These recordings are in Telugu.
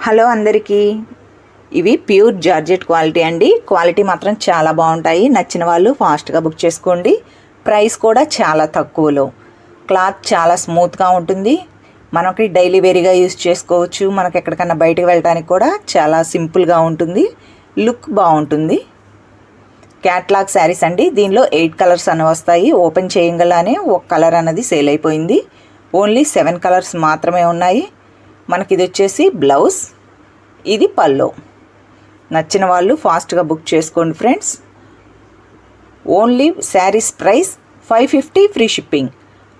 హలో అందరికీ, ఇవి ప్యూర్ జార్జెట్ క్వాలిటీ అండి. క్వాలిటీ మాత్రం చాలా బాగుంటాయి. నచ్చిన వాళ్ళు ఫాస్ట్గా బుక్ చేసుకోండి. ప్రైస్ కూడా చాలా తక్కువలో. క్లాత్ చాలా స్మూత్గా ఉంటుంది. మనకి డైలీ వేరీగా యూస్ చేసుకోవచ్చు. మనకి ఎక్కడికన్నా బయటకు వెళ్ళడానికి కూడా చాలా సింపుల్గా ఉంటుంది. లుక్ బాగుంటుంది. క్యాట్లాగ్ శారీస్ అండి. దీనిలో 8 కలర్స్ అని వస్తాయి. ఓపెన్ చేయగలనే ఒక కలర్ అన్నది సేల్ అయిపోయింది. ఓన్లీ 7 కలర్స్ మాత్రమే ఉన్నాయి. మనకి ఇది వచ్చేసి బ్లౌజ్, ఇది పల్లో. నచ్చిన వాళ్ళు ఫాస్ట్గా బుక్ చేసుకోండి friends. Only saris price 550 free shipping.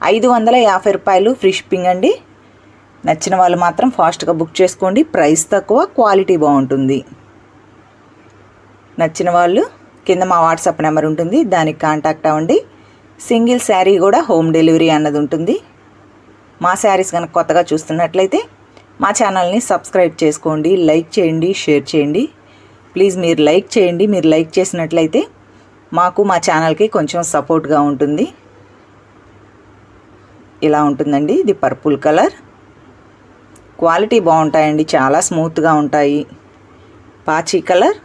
550 రూపాయలు ఫ్రీ షిప్పింగ్ అండి. నచ్చిన వాళ్ళు మాత్రం ఫాస్ట్గా బుక్ చేసుకోండి. ప్రైస్ తక్కువ, క్వాలిటీ బాగుంటుంది. నచ్చిన వాళ్ళు కింద మా వాట్సాప్ నెంబర్ ఉంటుంది, దానికి కాంటాక్ట్ అవ్వండి. సింగిల్ శారీ కూడా హోమ్ డెలివరీ అన్నది ఉంటుంది. మా శారీస్ కనుక కొత్తగా చూస్తున్నట్లయితే మా ఛానల్ని సబ్స్క్రైబ్ చేసుకోండి, లైక్ చేయండి, షేర్ చేయండి. ప్లీజ్ మీరు లైక్ చేయండి. మీరు లైక్ చేసినట్లయితే మాకు మా ఛానల్కి కొంచెం సపోర్ట్గా ఉంటుంది. ఇలా ఉంటుందండి. ఇది పర్పుల్ కలర్. క్వాలిటీ బాగుంటాయండి, చాలా స్మూత్గా ఉంటాయి. పాచీ కలర్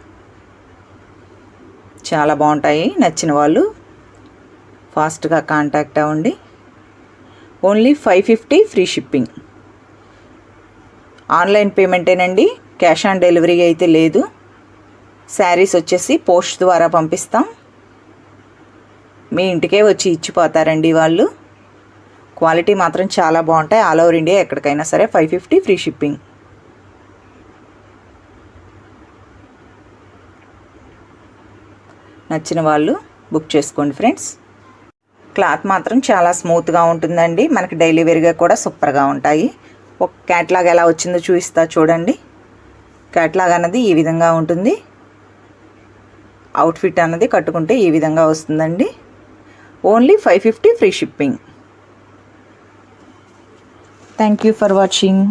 చాలా బాగుంటాయి. నచ్చిన వాళ్ళు ఫాస్ట్గా కాంటాక్ట్ అవ్వండి. Only 550 free shipping. ఆన్లైన్ పేమెంటేనండి, క్యాష్ ఆన్ డెలివరీ అయితే లేదు. శారీస్ వచ్చేసి పోస్ట్ ద్వారా పంపిస్తాం. మీ ఇంటికే వచ్చి ఇచ్చిపోతారండి వాళ్ళు. క్వాలిటీ మాత్రం చాలా బాగుంటాయి. ఆల్ ఓవర్ ఇండియా ఎక్కడికైనా సరే 550 ఫ్రీ షిప్పింగ్. నచ్చిన వాళ్ళు బుక్ చేసుకోండి ఫ్రెండ్స్. క్లాత్ మాత్రం చాలా స్మూత్గా ఉంటుందండి. మనకి డైలీ వేర్గా కూడా సూపర్గా ఉంటాయి. ఒక క్యాట్లాగ్ ఎలా వచ్చిందో చూపిస్తా చూడండి. క్యాట్లాగ్ అన్నది ఈ విధంగా ఉంటుంది. అవుట్ఫిట్ అన్నది కట్టుకుంటే ఈ విధంగా వస్తుందండి. Only 550 free shipping. Thank you for watching.